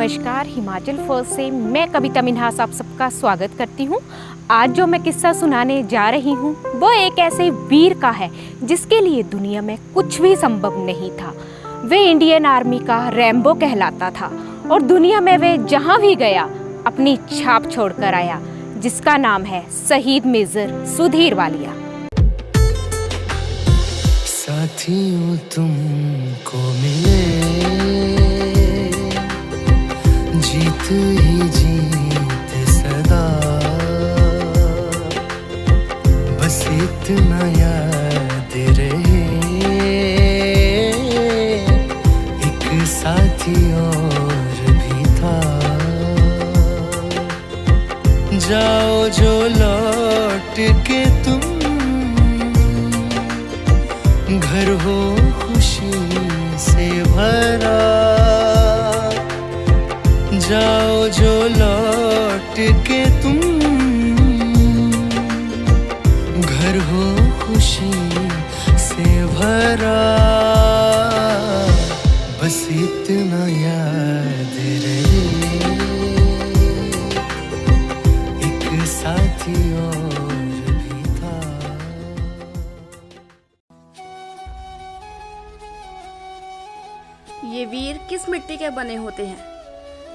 नमस्कार, हिमाचल फर्स्ट से मैं कविता मिन्हास आप सबका स्वागत करती हूँ। आज जो मैं किस्सा सुनाने जा रही हूँ वो एक ऐसे वीर का है जिसके लिए दुनिया में कुछ भी संभव नहीं था। वे इंडियन आर्मी का रैम्बो कहलाता था और दुनिया में वे जहाँ भी गया अपनी छाप छोड़कर आया, जिसका नाम है शहीद मेजर सुधीर वालिया। साथियों तुमको मिले जीत ही जीत सदा, बस इतना याद रहे एक साथी और भी था। जाओ जो लौट के तुम घर हो खुशी से भरा, जाओ जो लौट के तुम घर हो खुशी से भरा, बस इतना याद रहे एक साथी और भी था। ये वीर किस मिट्टी के बने होते हैं?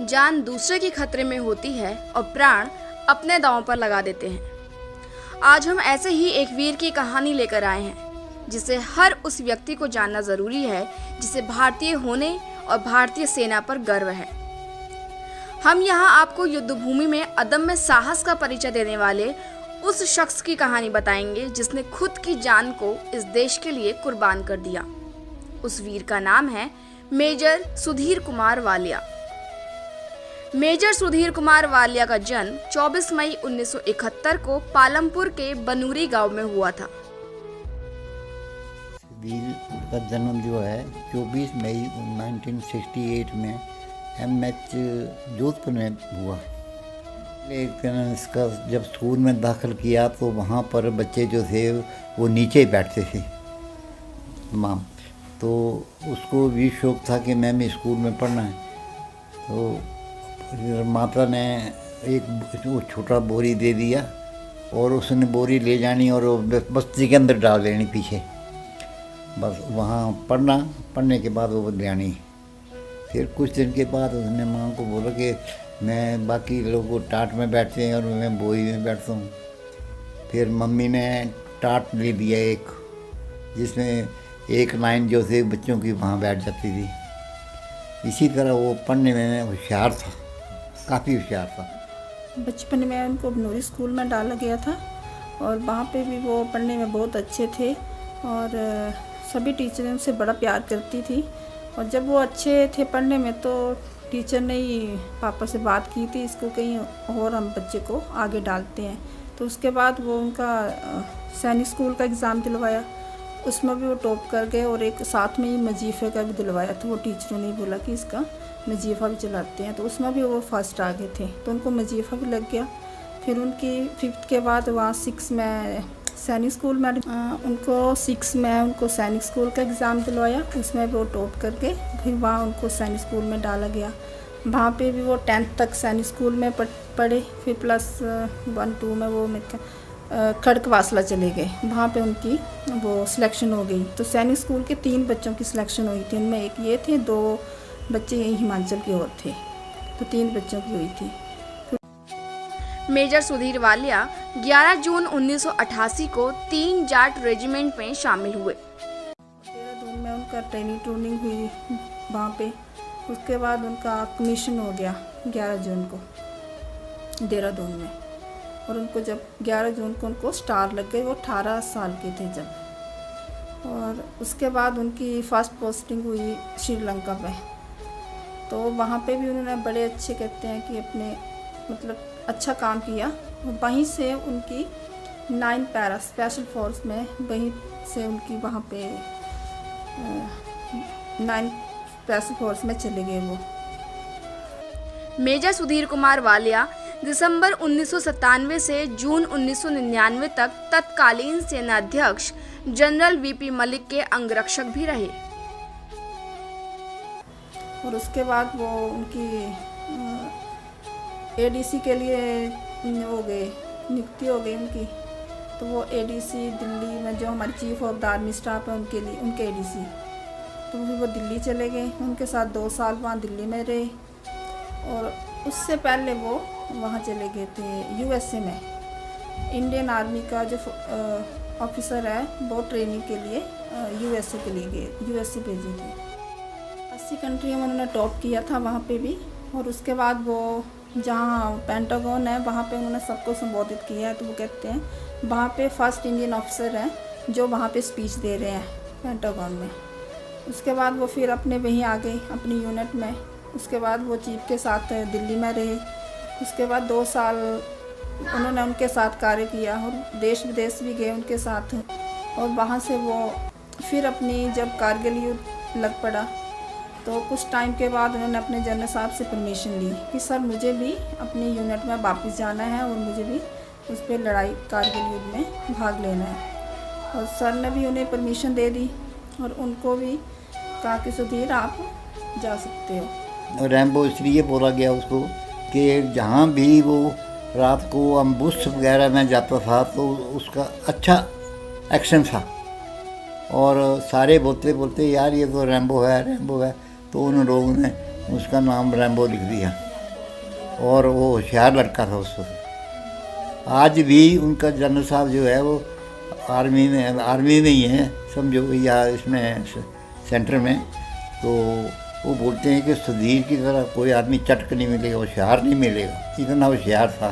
जान दूसरे की खतरे में होती है और प्राण अपने दांव पर लगा देते हैं। आज हम ऐसे ही एक वीर की कहानी लेकर आए हैं जिसे हर उस व्यक्ति को जानना जरूरी है जिसे भारतीय होने और भारतीय सेना पर गर्व है। हम यहाँ आपको युद्ध भूमि में अदम्य साहस का परिचय देने वाले उस शख्स की कहानी बताएंगे जिसने खुद की जान को इस देश के लिए कुर्बान कर दिया। उस वीर का नाम है मेजर सुधीर कुमार वालिया। मेजर सुधीर कुमार वालिया का जन्म 24 मई 1971 को पालमपुर के बनूरी गांव में हुआ था। वीर का जन्म जो है 24 मई 1968 में MH जोधपुर में हुआ। एक दिन इसका जब स्कूल में दाखिल किया तो वहाँ पर बच्चे जो थे वो नीचे ही बैठते थे तमाम, तो उसको भी शौक़ था कि मैं भी स्कूल में पढ़ना है। तो माता ने एक वो छोटा बोरी दे दिया और उसने बोरी ले जानी और बस्ती के अंदर डाल देनी पीछे, बस वहाँ पढ़ने के बाद वो ले आनी। फिर कुछ दिन के बाद उसने माँ को बोला कि मैं बाकी लोगों टाट में बैठते हैं और मैं बोरी में बैठता हूँ। फिर मम्मी ने टाट ले दिया एक, जिसमें एक लाइन जो थे बच्चों की वहाँ बैठ जाती थी। इसी तरह वो पढ़ने में होशियार था, काफ़ी होशियार था। बचपन में उनको बनूरी स्कूल में डाला गया था और वहाँ पे भी वो पढ़ने में बहुत अच्छे थे और सभी टीचरें उनसे बड़ा प्यार करती थी। और जब वो अच्छे थे पढ़ने में तो टीचर ने ही पापा से बात की थी इसको कहीं और हम बच्चे को आगे डालते हैं। तो उसके बाद वो उनका सैनिक स्कूल का एग्ज़ाम दिलवाया, उसमें भी वो टॉप कर गए और एक साथ में ही वजीफ़े का भी दिलवाया। तो वो टीचरों ने बोला कि इसका वजीफ़ा भी चलाते हैं, तो उसमें भी वो फर्स्ट आ गए थे, तो उनको वजीफ़ा भी लग गया। फिर उनकी 5th के बाद वहाँ 6 में सैनिक स्कूल में उनको 6 में उनको सैनिक स्कूल का एग्ज़ाम दिलवाया, उसमें भी वो टॉप कर गए। फिर वहाँ उनको सैनिक स्कूल में डाला गया, वहाँ पे भी वो 10th तक सैनिक स्कूल में पढ़े। फिर +1-2 में वो खड़कवासला चले गए, वहाँ पे उनकी वो सिलेक्शन हो गई। तो सैनिक स्कूल के 3 बच्चों की सिलेक्शन हुई थी, उनमें एक ये थे, 2 बच्चे यहीं हिमाचल के और थे, तो 3 बच्चों की हुई थी। मेजर सुधीर वालिया 11 जून 1988 को 3 जाट रेजिमेंट में शामिल हुए। देहरादून में उनका ट्रेनिंग हुई वहाँ पे। उसके बाद उनका कमीशन हो गया 11 जून को देहरादून में, और उनको जब 11 जून को उनको स्टार लग गए, वो 18 साल के थे जब। और उसके बाद उनकी फर्स्ट पोस्टिंग हुई श्रीलंका में, तो वहाँ पे भी उन्होंने बड़े अच्छे कहते हैं कि अपने मतलब अच्छा काम किया। वहीं से उनकी 9 पैरा स्पेशल फोर्स में, वहीं से उनकी वहाँ पे 9 स्पेशल फोर्स में चले गए वो। मेजर सुधीर कुमार वालिया दिसंबर 1997 से जून 1999 तक तत्कालीन सेनाध्यक्ष जनरल वीपी मलिक के अंगरक्षक भी रहे। और उसके बाद वो उनकी एडीसी के लिए हो गए, नियुक्ति हो गई उनकी। तो वो एडीसी दिल्ली में, जो हमारी chief of the army staff है उनके लिए, उनके एडीसी, तो फिर वो दिल्ली चले गए। उनके साथ 2 साल वहाँ दिल्ली में रहे। और उससे पहले वो वहाँ चले गए थे यूएसए में। इंडियन आर्मी का जो ऑफिसर है वो ट्रेनिंग के लिए यूएसए के लिए गए, यूएसए भेजे थे। 80 कंट्रियों में उन्होंने टॉप किया था वहाँ पे भी। और उसके बाद वो जहाँ पेंटागन है वहाँ पे उन्होंने सबको संबोधित किया है। तो वो कहते हैं वहाँ पे फर्स्ट इंडियन ऑफिसर हैं जो वहाँ पे स्पीच दे रहे हैं पेंटागन में। उसके बाद वो फिर अपने वहीं आ गए अपनी यूनिट में। उसके बाद वो चीफ के साथ दिल्ली में रहे। उसके बाद 2 साल उन्होंने उनके साथ कार्य किया और देश विदेश भी गए उनके साथ। और वहाँ से वो फिर अपनी, जब कारगिल युद्ध लग पड़ा तो कुछ टाइम के बाद उन्होंने अपने जनरल साहब से परमिशन ली कि सर मुझे भी अपनी यूनिट में वापस जाना है और मुझे भी उस पर लड़ाई कारगिल युद्ध में भाग लेना है। और सर ने भी उन्हें परमिशन दे दी और उनको भी कहा कि सुधीर आप जा सकते हो। रैम्बो इसलिए बोला गया उसको कि जहाँ भी वो रात को अम्बुश वगैरह में जाता था तो उसका अच्छा एक्शन था। और सारे बोलते बोलते यार ये तो रैम्बो है, तो उन लोगों ने उसका नाम रैम्बो लिख दिया। और वो होशियार लड़का था उस वक्त। आज भी उनका जनरल साहब जो है वो आर्मी में ही है समझो, या इसमें सेंटर में। तो वो बोलते हैं कि सुधीर की तरह कोई आदमी चटक नहीं मिलेगा, होशियार नहीं मिलेगा, इतना होशियार था।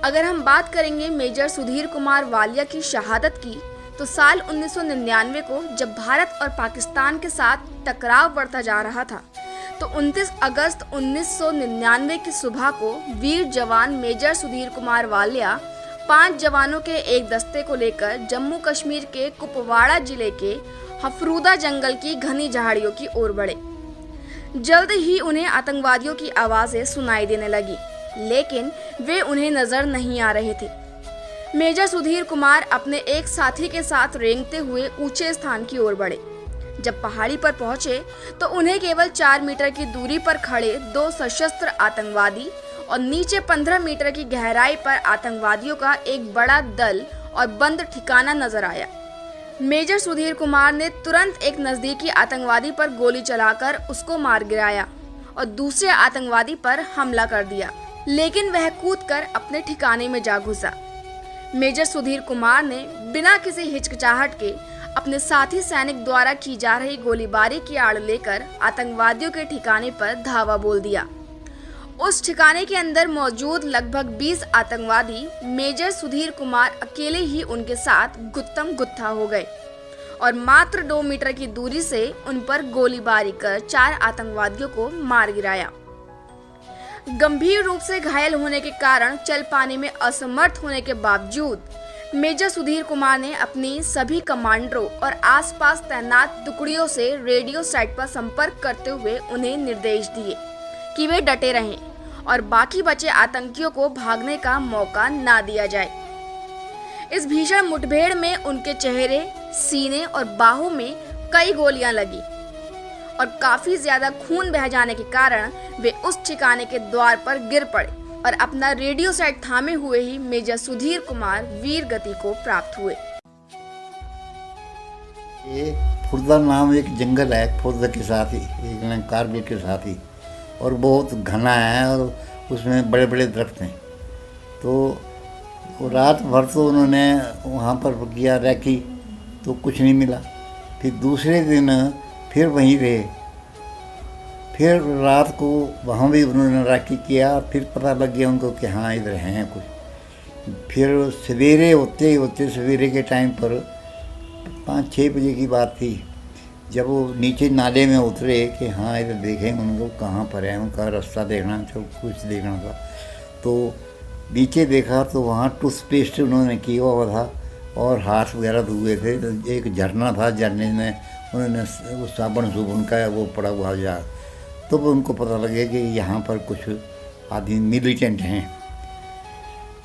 अगर हम बात करेंगे मेजर सुधीर कुमार वालिया की शहादत की, तो साल 1999 को जब भारत और पाकिस्तान के साथ टकराव बढ़ता जा रहा था, तो 29 अगस्त 1999 की सुबह को वीर जवान मेजर सुधीर कुमार वालिया 5 जवानों के एक दस्ते को लेकर जम्मू कश्मीर के कुपवाड़ा जिले के हफरूदा जंगल की घनी झाड़ियों की ओर बढ़े। जल्द ही उन्हें आतंकवादियों की आवाजें सुनाई देने लगी, लेकिन वे उन्हें नजर नहीं आ रहे थे। मेजर सुधीर कुमार अपने एक साथी के साथ रेंगते हुए ऊंचे स्थान की ओर बढ़े। जब पहाड़ी पर पहुंचे तो उन्हें केवल 4 मीटर की दूरी पर खड़े 2 सशस्त्र आतंकवादी और नीचे 15 मीटर की गहराई पर आतंकवादियों का एक बड़ा दल और बंद ठिकाना नजर आया। मेजर सुधीर कुमार ने तुरंत एक नजदीकी आतंकवादी पर गोली चलाकर उसको मार गिराया और दूसरे आतंकवादी पर हमला कर दिया, लेकिन वह कूदकर अपने ठिकाने में जा घुसा। मेजर सुधीर कुमार ने बिना किसी हिचकिचाहट के अपने साथी सैनिक द्वारा की जा रही गोलीबारी की आड़ लेकर आतंकवादियों के ठिकाने पर धावा बोल दिया। उस ठिकाने के अंदर मौजूद लगभग 20 आतंकवादी मेजर सुधीर कुमार अकेले ही उनके साथ गुत्थम गुत्था हो गए और मात्र 2 मीटर की दूरी से उन पर गोलीबारी कर 4 आतंकवादियों को मार गिराया। गंभीर रूप से घायल होने के कारण चल पाने में असमर्थ होने के बावजूद मेजर सुधीर कुमार ने अपनी सभी कमांडरों और आसपास तैनात टुकड़ियों से रेडियो सेट पर संपर्क करते हुए उन्हें निर्देश दिए कि वे डटे रहें और बाकी बचे आतंकियों को भागने का मौका ना दिया जाए। इस भीषण मुठभेड़ में उनके चेहरे, सीने और बाहों में कई गोलियां लगी और काफी ज्यादा खून बह जाने के कारण वे उस ठिकाने के द्वार पर गिर पड़े और अपना रेडियो सेट थामे हुए ही मेजर सुधीर कुमार वीर गति को प्राप्त हुए। ये खुर्दा नाम एक जंगल है, खुर्दा के साथ ही, एक कारगिल के साथ ही, और बहुत घना है और उसमें बड़े बड़े दरख्त हैं। तो रात भर तो उन्होंने वहाँ पर किया रैकी, तो कुछ नहीं मिला। फिर दूसरे दिन फिर वहीं रहे। फिर रात को वहाँ भी उन्होंने रैकी किया। फिर पता लग गया उनको कि हाँ इधर हैं कुछ। फिर सवेरे होते सवेरे के टाइम पर 5-6 बजे की बात थी, जब वो नीचे नाले में उतरे कि हाँ इधर देखें उनको कहाँ पर है, उनका रास्ता देखना था, कुछ देखना था। तो नीचे देखा तो वहाँ टूथपेस्ट उन्होंने किया हुआ था और हाथ वगैरह धुए थे। एक झरना था, झरने में उन्होंने वो साबुन का वो पड़ा हुआ जा। तो उनको पता लगे कि यहाँ पर कुछ आदमी मिलिटेंट हैं।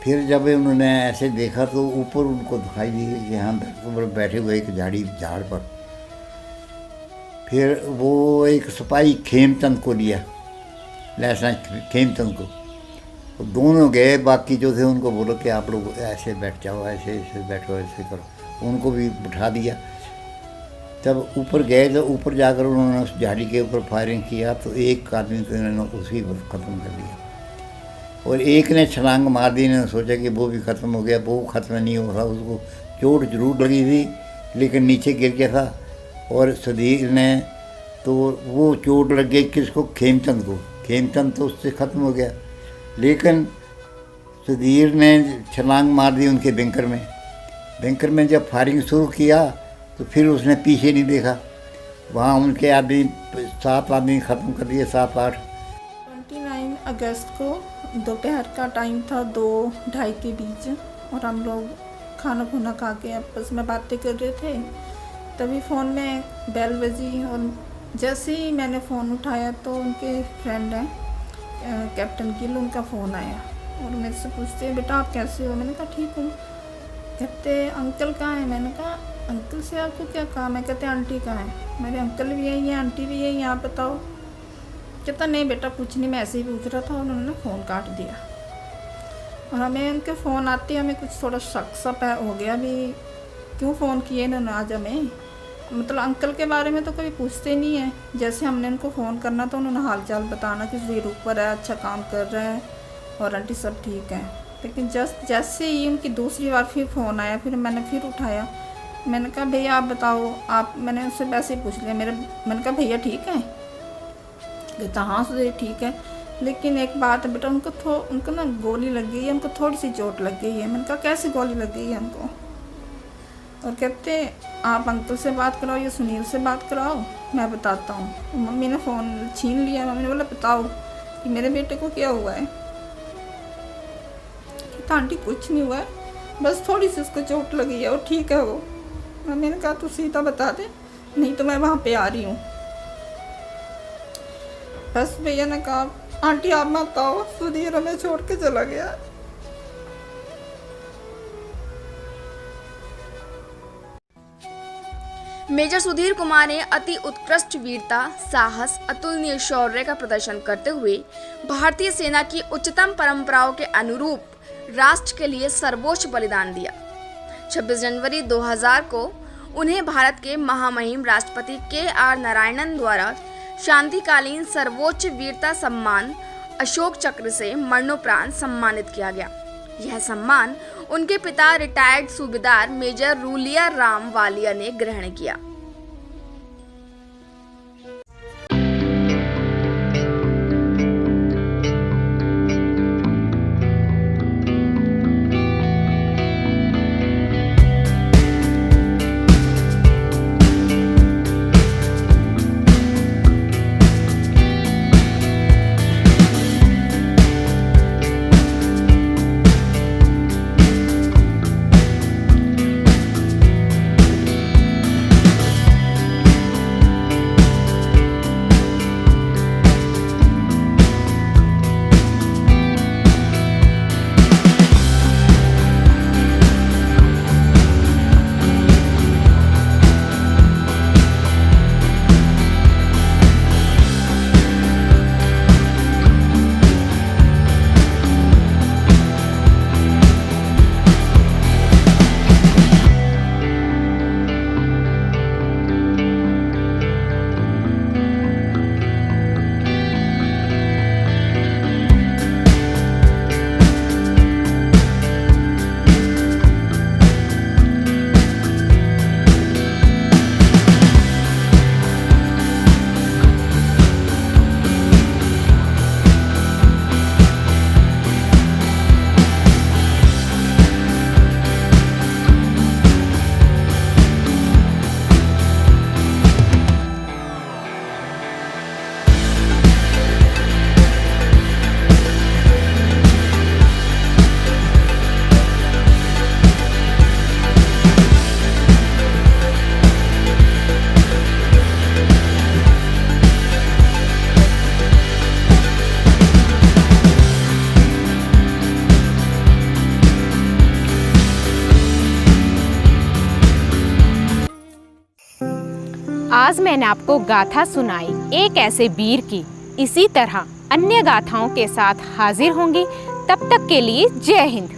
फिर जब उन्होंने ऐसे देखा तो ऊपर उनको दिखाई दी कि यहाँ पर बैठे हुए एक झाड़ पर। फिर वो एक सिपाही खेमचंद को लिया लेफ्टिनेंट खेमचंद को। तो दोनों गए, बाकी जो थे उनको बोलो कि आप लोग ऐसे बैठ जाओ, ऐसे ऐसे बैठो, ऐसे करो। उनको भी बिठा दिया। जब ऊपर गए तो ऊपर जाकर उन्होंने उस झाड़ी के ऊपर फायरिंग किया तो एक आदमी को इन्होंने उसी पर ख़त्म कर दिया, और एक ने छलांग मार दी। इन्होंने सोचा कि वो भी ख़त्म हो गया, वो ख़त्म नहीं हो रहा, उसको चोट जरूर लगी थी लेकिन नीचे गिर गया था। और सुधीर ने तो वो चोट लग गई किसको, खेमचंद को। खेमचंद तो उससे ख़त्म हो गया, लेकिन सुधीर ने छलांग मार दी उनके बैंकर में। बैंकर में जब फायरिंग शुरू किया तो फिर उसने पीछे नहीं देखा। वहाँ उनके आदमी 7 आदमी ख़त्म कर दिए, 7-8। 29 अगस्त को दोपहर का टाइम था, 2-2:30 के बीच, और हम लोग खाना खुना खा के आपस में बातें कर रहे थे। तभी फ़ोन में बेल बजी, और जैसे ही मैंने फ़ोन उठाया तो उनके फ्रेंड हैं कैप्टन गिल, उनका फ़ोन आया और मेरे से पूछते बेटा आप कैसे हो। मैंने कहा ठीक हूँ। कहते अंकल कहाँ हैं। मैंने कहा अंकल से आपको क्या काम है। कहते आंटी कहाँ है। मेरे अंकल भी यही है, आंटी भी यही है, आप बताओ। कहता नहीं बेटा कुछ नहीं, मैं ऐसे ही पूछ रहा था। उन्होंने फ़ोन काट दिया, और हमें उनके फ़ोन आते हमें कुछ थोड़ा शक सा हो गया भी, क्यों फ़ोन किए इन्होंने आज हमें। मतलब अंकल के बारे में तो कभी पूछते नहीं है। जैसे हमने उनको फ़ोन करना तो उन्होंने हाल चाल बताना कि सुधीर ऊपर है, अच्छा काम कर रहा है और आंटी सब ठीक है। लेकिन जैसे ही उनकी दूसरी बार फिर फ़ोन आया, फिर मैंने फिर उठाया। मैंने कहा भैया आप बताओ आप। मैंने उससे वैसे ही पूछ लिया, मैंने कहा भैया ठीक है। कहता हाँ सुधीर ठीक है, लेकिन एक बात है बेटा, उनको ना गोली लग गई है, उनको थोड़ी सी चोट लग गई है। मैंने कहा कैसे गोली लग गई है उनको। और कहते आप अंकल से बात कराओ या सुनील से बात कराओ, मैं बताता हूँ। मम्मी ने फ़ोन छीन लिया। मम्मी ने बोला बताओ कि मेरे बेटे को क्या हुआ है। कहता आंटी कुछ नहीं हुआ है, बस थोड़ी सी उसको चोट लगी है, वो ठीक है वो। मम्मी ने कहा तू सीधा बता दे, नहीं तो मैं वहाँ पे आ रही हूँ। बस भैया ने कहा आंटी आप मत आओ, सुधीर हमें छोड़ के चला गया। मेजर सुधीर कुमार ने अति उत्कृष्ट वीरता, साहस, अतुलनीय शौर्य का प्रदर्शन करते हुए भारतीय सेना की उच्चतम परंपराओं के अनुरूप राष्ट्र के लिए सर्वोच्च बलिदान दिया। 26 जनवरी 2000 को उन्हें भारत के महामहिम राष्ट्रपति KR नारायणन द्वारा शांतिकालीन सर्वोच्च वीरता सम्मान अशोक चक्र से मरणोपरांत सम्मानित किया गया। यह सम्मान उनके पिता रिटायर्ड सूबेदार मेजर रूलिया राम वालिया ने ग्रहण किया। आज मैंने आपको गाथा सुनाई एक ऐसे वीर की इसी तरह अन्य गाथाओं के साथ हाजिर होंगी। तब तक के लिए जय हिंद।